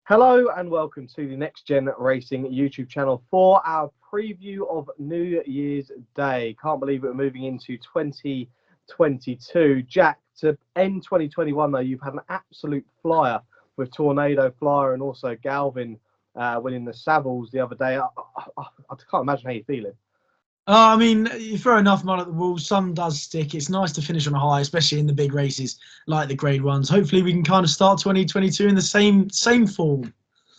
Hello and welcome to the Next Gen Racing YouTube channel for our preview of New Year's Day. Can't believe we're moving into 2022. Jack, to end 2021 though, you've had an absolute flyer with Tornado Flyer and also Galvin winning the Savills the other day. I can't imagine how you're feeling. I mean, you throw enough mud at the wall, some does stick. It's nice to finish on a high, especially in the big races like the Grade 1s. Hopefully we can kind of start 2022 in the same form.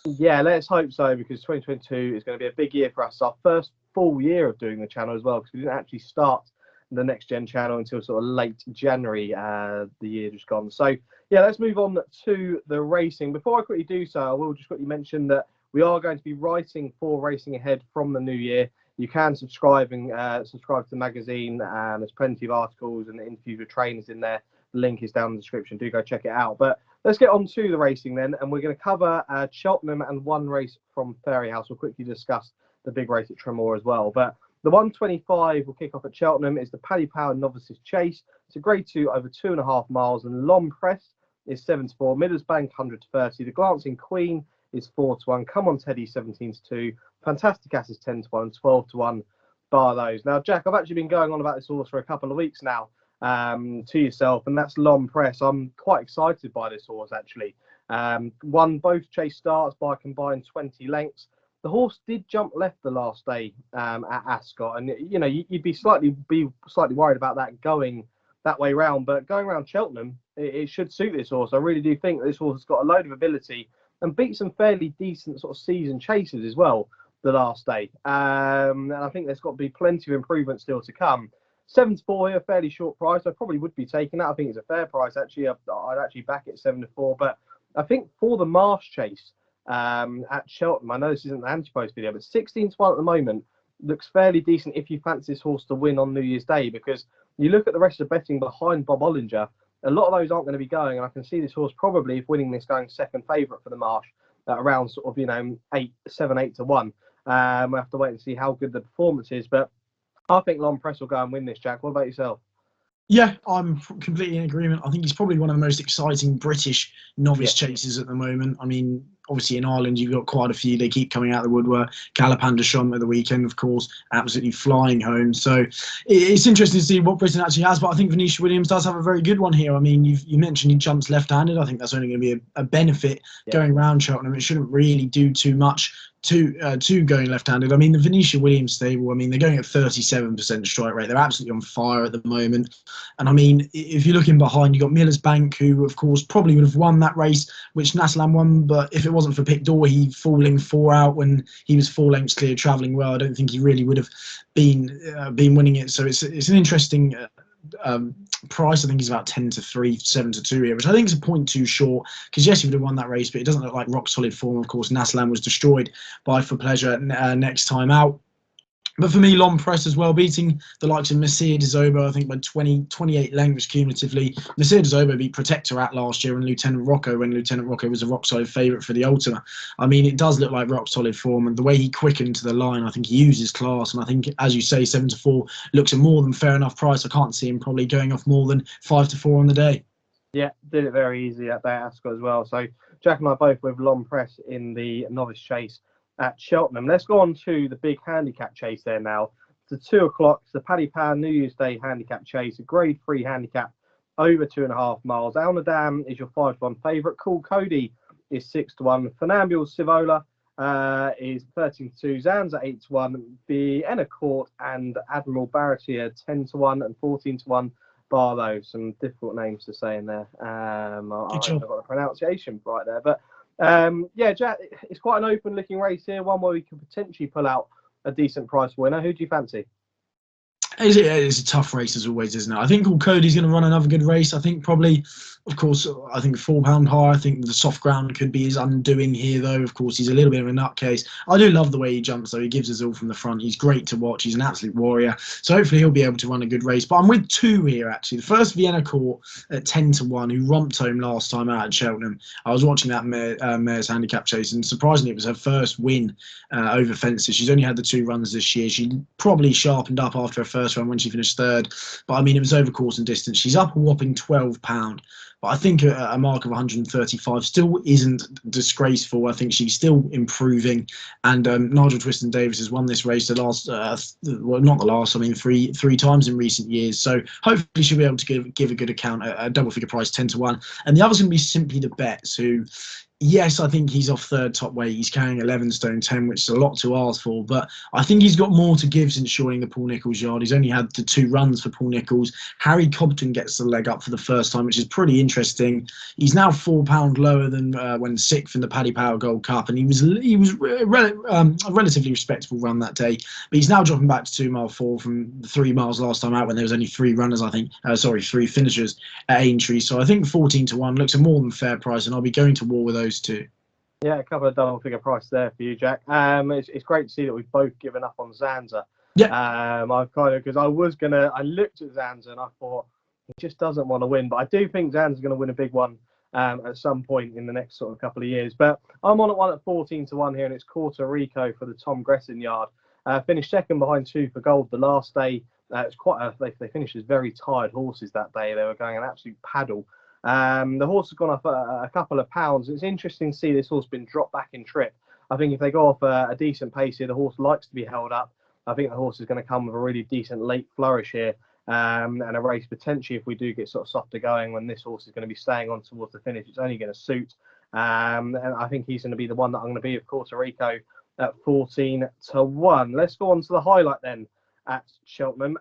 Yeah, let's hope so, because 2022 is going to be a big year for us. Our first full year of doing the channel as well, because we didn't actually start the Next Gen channel until sort of late January, the year just gone. So, yeah, let's move on to the racing. Before I quickly do so, I will just quickly mention that we are going to be writing for Racing Ahead from the new year. You can subscribe to the magazine, and there's plenty of articles and interviews with trainers in there. The link is down in the description. Do go check it out. But let's get on to the racing then, and we're going to cover Cheltenham and one race from Fairyhouse. We'll quickly discuss the big race at Tremor as well. But the 125 will kick off at Cheltenham is the Paddy Power Novices Chase. It's a Grade 2 over 2.5 miles, and Long Press is 7-4. Millers Bank 100-30. The Glancing Queen is 4-1. Come on Teddy 17-2. Fantastic Ass is 10-1 and 12-1. Bar those. Now, Jack, I've actually been going on about this horse for a couple of weeks now. To yourself, and that's Long Press. I'm quite excited by this horse actually. Won both chase starts by a combined 20 lengths. The horse did jump left the last day at Ascot, and you know you'd be slightly worried about that going that way round, but going around Cheltenham, it should suit this horse. I really do think that this horse has got a load of ability and beat some fairly decent sort of season chasers as well the last day. And I think there's got to be plenty of improvement still to come. 7-4 here, fairly short price. I probably would be taking that. I think it's a fair price actually. I'd actually back it 7-4. But I think for the Marsh Chase at Cheltenham, I know this isn't the anti-post video, but 16-1 at the moment looks fairly decent if you fancy this horse to win on New Year's Day, because you look at the rest of the betting behind Bob Ollinger, a lot of those aren't going to be going, and I can see this horse probably, if winning this, going second favourite for the Marsh at around sort of 8-7-8-1. We'll have to wait and see how good the performance is, but I think Long Press will go and win this, Jack. What about yourself? Yeah, I'm completely in agreement. I think he's probably one of the most exciting British novice chasers at the moment. I mean, obviously in Ireland you've got quite a few. They keep coming out of the woodwork. Calapan de Champ at the weekend, of course, absolutely flying home. So it's interesting to see what Britain actually has. But I think Venetia Williams does have a very good one here. I mean, you mentioned he jumps left-handed. I think that's only going to be a benefit going around Cheltenham. It shouldn't really do too much to going left-handed. I mean, the Venetia Williams stable, I mean, they're going at 37% strike rate. They're absolutely on fire at the moment. And I mean, if you're looking behind, you've got Millers Bank, who, of course, probably would have won that race, which Naslam won. But if it wasn't for Pic D'Orhy falling 4 out when he was 4 lengths clear, travelling well, I don't think he really would have been winning it. So it's an interesting price. I think he's about 10-3, 7-2 here, which I think is a point too short, because yes, he would have won that race, but it doesn't look like rock solid form. Of course, Naslam was destroyed by For Pleasure next time out. But for me, Long Press as well, beating the likes of Messier de Zobo, I think by 28 lengths cumulatively. Messier de Zobo beat Protectorat last year and Lieutenant Rocco, when Lieutenant Rocco was a rock solid favourite for the Ultima. I mean, it does look like rock solid form, and the way he quickened to the line, I think he uses class. And I think, as you say, 7-4 looks a more than fair enough price. I can't see him probably going off more than 5-4 on the day. Yeah, did it very easy that day at Ascot as well. So Jack and I both with Long Press in the novice chase at Cheltenham. Let's go on to the big handicap chase there now. It's 2 o'clock. It's the Paddy Power New Year's Day handicap chase, a Grade 3 handicap over 2.5 miles. Alnadam is your 5-1 favourite. Cool Cody is 6-1. Fernambule Sivola is 13-2. Zanza 8-1. The Enna Court and Admiral Barretier 10-1 and 14-1. Bar those, some difficult names to say in there. I haven't got the pronunciation right there, but yeah, Jack, it's quite an open-looking race here, one where we could potentially pull out a decent price winner. Who do you fancy? It's a tough race as always, isn't it? I think Cody's going to run another good race. I think probably, of course, I think £4 higher. I think the soft ground could be his undoing here, though. Of course, he's a little bit of a nutcase. I do love the way he jumps, though. He gives us all from the front. He's great to watch. He's an absolute warrior. So hopefully he'll be able to run a good race. But I'm with 2 here, actually. The first, Vienna Court at 10-1, who romped home last time out at Cheltenham. I was watching that mare's handicap chase, and surprisingly, it was her first win over fences. She's only had the 2 runs this year. She probably sharpened up after her first run when she finished 3rd. But I mean, it was over course and distance. She's up a whopping £12 But I think a mark of 135 still isn't disgraceful. I think she's still improving. And Nigel Twiston-Davies has won this race the last, well, not the last, I mean, three times in recent years. So hopefully she'll be able to give a good account at a double figure price, 10-1. And the other's going to be Simply the Bets, who, yes, I think he's off third top weight. He's carrying 11 stone 10, which is a lot to ask for. But I think he's got more to give since joining the Paul Nicholls yard. He's only had the 2 runs for Paul Nicholls. Harry Cobden gets the leg up for the first time, which is pretty interesting. He's now £4 lower than when 6th in the Paddy Power Gold Cup, and he was a relatively respectable run that day. But he's now dropping back to 2 mile 4 from 3 miles last time out when there was only 3 runners, I think. 3 finishers at Aintree. So I think 14-1 looks a more than fair price, and I'll be going to war with those 2. Yeah, a couple of double figure prices there for you, Jack. It's great to see that we've both given up on Zanza. Yeah. I've because I looked at Zanza and I thought he just doesn't want to win, but I do think Zanza's going to win a big one at some point in the next sort of couple of years. But I'm on at one at 14-1 here, and it's Puerto Rico for the Tom Gresson yard. Finished second behind 2 for Gold the last day. It's they finished as very tired horses that day. They were going an absolute paddle. The horse has gone up a couple of pounds. It's interesting to see this horse been dropped back in trip. I think if they go off a decent pace here, the horse likes to be held up. I think the horse is going to come with a really decent late flourish here, and a race potentially, if we do get sort of softer going, when this horse is going to be staying on towards the finish, it's only going to suit. And I think he's going to be the one that I'm going to be with Puerto Rico at 14-1. Let's go on to the highlight then at Cheltenham.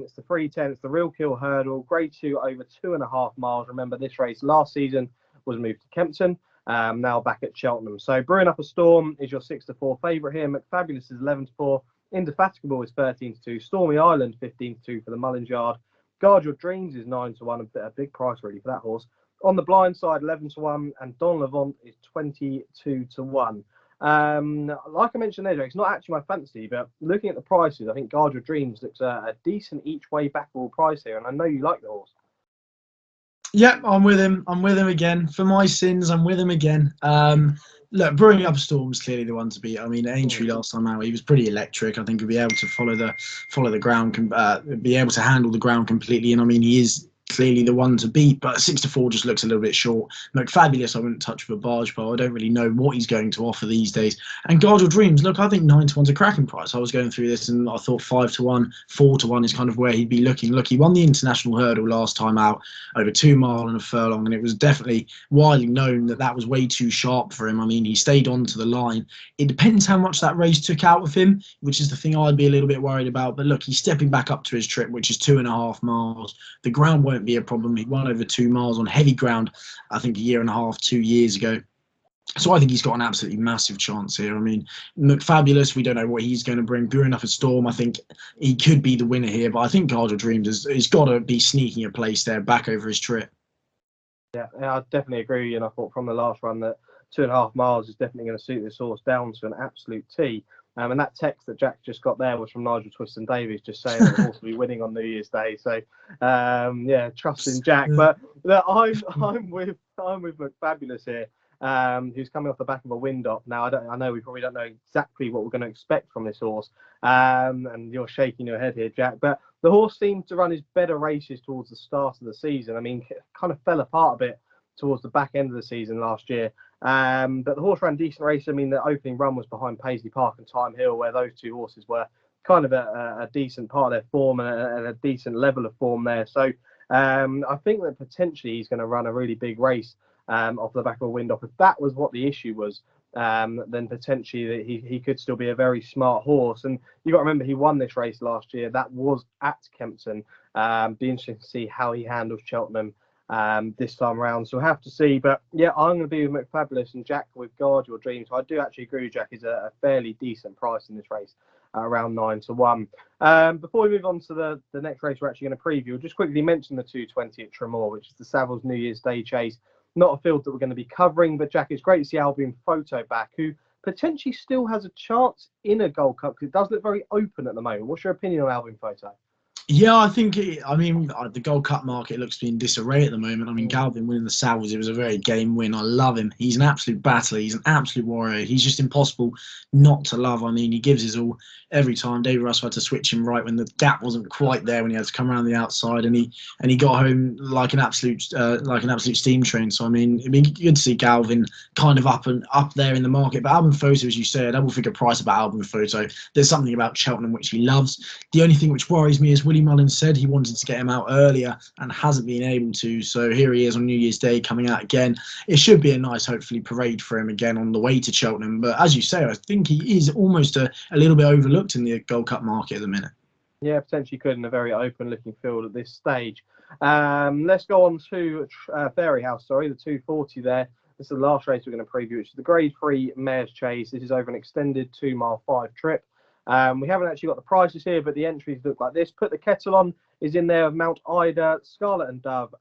It's the 310. It's the Real Kill Hurdle, Grade 2 over 2.5 miles. Remember, this race last season was moved to Kempton. Now back at Cheltenham. So Brewing Up a Storm is your 6-4 favourite here. McFabulous is 11-4. Indefatigable is 13-2. Stormy Island 15-2 for the Mullins yard. Guard Your Dreams is 9-1. A big price really for that horse. On the blind side, 11-1, and Don Levant is 22-1. Like I mentioned there, Jake, it's not actually my fancy, but looking at the prices, I think Guard Your Dreams looks a decent each way backable price here, and I know you like the horse. Yeah, I'm with him. I'm with him again. For my sins, I'm with him again. Look, Brewing Up a Storm is clearly the one to beat. I mean, Aintree last time out, he was pretty electric. I think he'll be able to follow the ground, be able to handle the ground completely. And I mean, he is clearly the one to beat, but 6-4 just looks a little bit short. McFabulous, I wouldn't touch with a barge pole. I don't really know what he's going to offer these days. And Guard Your Dreams, look, I think 9-1's a cracking price. I was going through this and I thought 5-1, 4-1 is kind of where he'd be looking. Look, he won the international hurdle last time out over 2 mile and a furlong, and it was definitely widely known that was way too sharp for him. I mean, he stayed on to the line. It depends how much that race took out of him, which is the thing I'd be a little bit worried about. But look, he's stepping back up to his trip, which is 2.5 miles. The ground won't be a problem. He won over 2 miles on heavy ground, I think, 1.5 to 2 years ago. So I think he's got an absolutely massive chance here. I mean, McFabulous, we don't know what he's going to bring. Brewing Up a Storm, I think he could be the winner here, but I think Guard Your Dreams has got to be sneaking a place there back over his trip. Yeah, I definitely agree. And I thought from the last run that 2.5 miles is definitely going to suit this horse down to an absolute T. And that text that Jack just got there was from Nigel Twiston-Davies, just saying that the horse will be winning on New Year's Day. So, yeah, trust in Jack. But look, I'm with McFabulous here, who's coming off the back of a wind up. Now, I know we probably don't know exactly what we're going to expect from this horse, and you're shaking your head here, Jack. But the horse seemed to run his better races towards the start of the season. I mean, kind of fell apart a bit towards the back end of the season last year. But the horse ran decent race. I mean, the opening run was behind Paisley Park and Time Hill, where those 2 horses were kind of a decent part of their form and a decent level of form there. So I think that potentially he's going to run a really big race off the back of a wind up. If that was what the issue was, then potentially he could still be a very smart horse. And you've got to remember, he won this race last year. That was at Kempton. Be interesting to see how he handles Cheltenham this time around. So we'll have to see. But yeah, I'm going to be with McFabulous and Jack with Guard Your Dreams. So I do actually agree with Jack. Is a fairly decent price in this race, around 9-1. Before we move on to the next race we're actually going to preview, we'll just quickly mention the 220 at Tremor, which is the Savills New Year's Day Chase. Not a field that we're going to be covering, but Jack, it's great to see Albion Photo back, who potentially still has a chance in a Gold Cup, because it does look very open at the moment. What's your opinion on Albion Photo? Yeah, I think the Gold Cup market looks to be in disarray at the moment. I mean, Galvin winning the Savills, it was a very game win. I love him. He's an absolute battler. He's an absolute warrior. He's just impossible not to love. I mean, he gives his all every time. David Russell had to switch him right when the gap wasn't quite there, when he had to come around the outside, and he got home like an absolute steam train. So I mean, it'd be good to see Galvin kind of up there in the market. But Album Photo, as you said, double figure price about Album Photo. There's something about Cheltenham which he loves. The only thing which worries me is Willie Mullins said he wanted to get him out earlier and hasn't been able to. So here he is on New Year's Day coming out again. It should be a nice, hopefully, parade for him again on the way to Cheltenham. But as you say, I think he is almost a little bit overlooked in the Gold Cup market at the minute. Yeah, potentially could in a very open-looking field at this stage. Let's go on to Fairyhouse, the 240 there. This is the last race we're going to preview, which is the Grade 3 Mares Chase. This is over an extended 2-mile 5 trip. We haven't actually got the prices here, but the entries look like this. Put the Kettle On is in there of Mount Ida, Scarlet and Dove,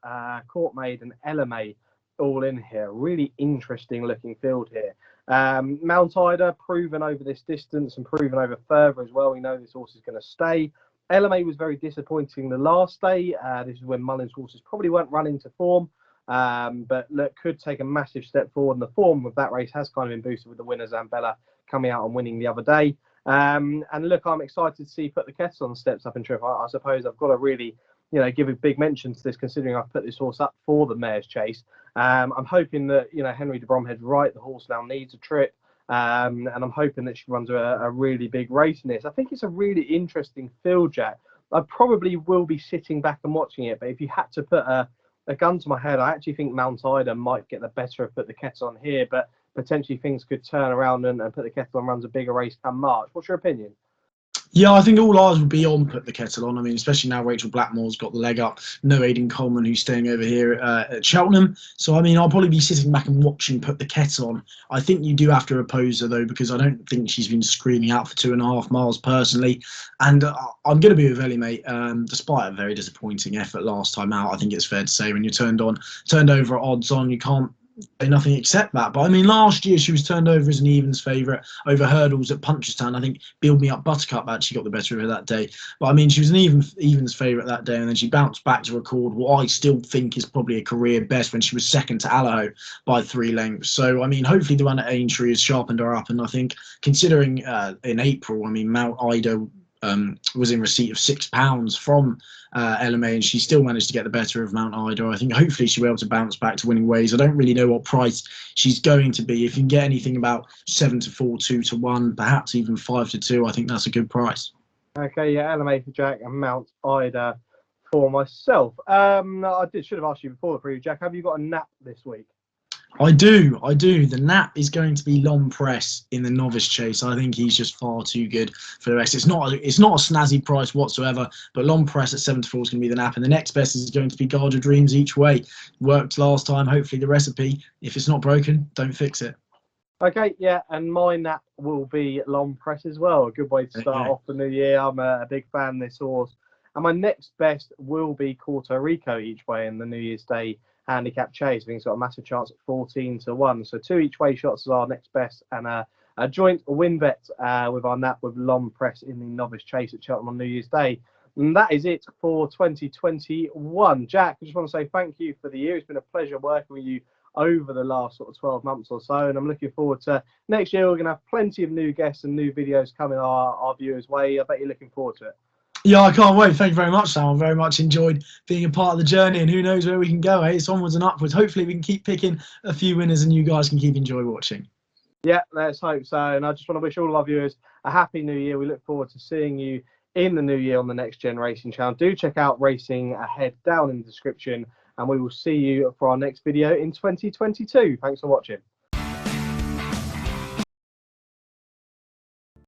Courtmaid and LMA all in here. Really interesting looking field here. Mount Ida proven over this distance and proven over further as well. We know this horse is going to stay. LMA was very disappointing the last day. This is when Mullins' horses probably weren't running to form. But look, could take a massive step forward. And the form of that race has kind of been boosted with the winner Zambella coming out and winning the other day. And look, I'm excited to see Put the Kettle On steps up in trip. I suppose I've got to really, give a big mention to this, considering I've put this horse up for the Mares Chase. I'm hoping that, Henry de Bromhead's right. The horse now needs a trip. And I'm hoping that she runs a really big race in this. I think it's a really interesting field, Jack. I probably will be sitting back and watching it, but if you had to put a gun to my head, I actually think Mount Ida might get the better of Put the Kettle On here, but potentially things could turn around and Put the Kettle On runs a bigger race come March. What's your opinion? Yeah, I think all eyes would be on Put the Kettle On. I mean, especially now Rachel Blackmore's got the leg up. No Aidan Coleman, who's staying over here at Cheltenham. So, I mean, I'll probably be sitting back and watching Put the Kettle On. I think you do have to oppose her, though, because I don't think she's been screaming out for 2.5 miles personally. And I'm going to be with Ellie, mate. Despite a very disappointing effort last time out, I think it's fair to say when you're turned over at odds on, you can't say nothing except that. But I mean, last year she was turned over as an evens favourite over hurdles at Punchestown. I think Build Me Up Buttercup actually got the better of her that day. But I mean, she was an evens favourite that day, and then she bounced back to record what I still think is probably a career best when she was second to Allaho by 3 lengths. So I mean, hopefully the run at Aintree has sharpened her up, and I think considering in April, I mean, Mount Ida was in receipt of £6 from LMA, and she still managed to get the better of Mount Ida. I think hopefully she'll be able to bounce back to winning ways. I don't really know what price she's going to be. If you can get anything about 7 to 4, 2 to 1, perhaps even 5 to 2, I think that's a good price. Okay, yeah, LMA for Jack and Mount Ida for myself. Should have asked you before the preview, Jack. Have you got a nap this week? I do. The nap is going to be Long Press in the Novice Chase. I think he's just far too good for the rest. It's not a snazzy price whatsoever, but Long Press at 7 to 4 is going to be the nap, and the next best is going to be Guard Your Dreams Each Way. Worked last time. Hopefully the recipe, if it's not broken, don't fix it. Okay, yeah, and my nap will be Long Press as well. A good way to start off the new year. I'm a big fan of this horse. And my next best will be Puerto Rico Each Way in the New Year's Day Handicap Chase. I think it's got a massive chance at 14 to 1. So 2 each way shots is our next best, and a joint win bet with our nap with Long Press in the Novice Chase at Cheltenham on New Year's Day. And that is it for 2021. Jack, I just want to say thank you for the year. It's been a pleasure working with you over the last sort of 12 months or so, and I'm looking forward to next year. We're going to have plenty of new guests and new videos coming our viewers' way. I bet you're looking forward to it. Yeah, I can't wait. Thank you very much, Sam. I very much enjoyed being a part of the journey, and who knows where we can go, eh? It's onwards and upwards. Hopefully we can keep picking a few winners and you guys can keep enjoying watching. Yeah, let's hope so. And I just want to wish all of our viewers a happy new year. We look forward to seeing you in the new year on the Next Gen Racing channel. Do check out Racing Ahead down in the description, and we will see you for our next video in 2022. Thanks for watching.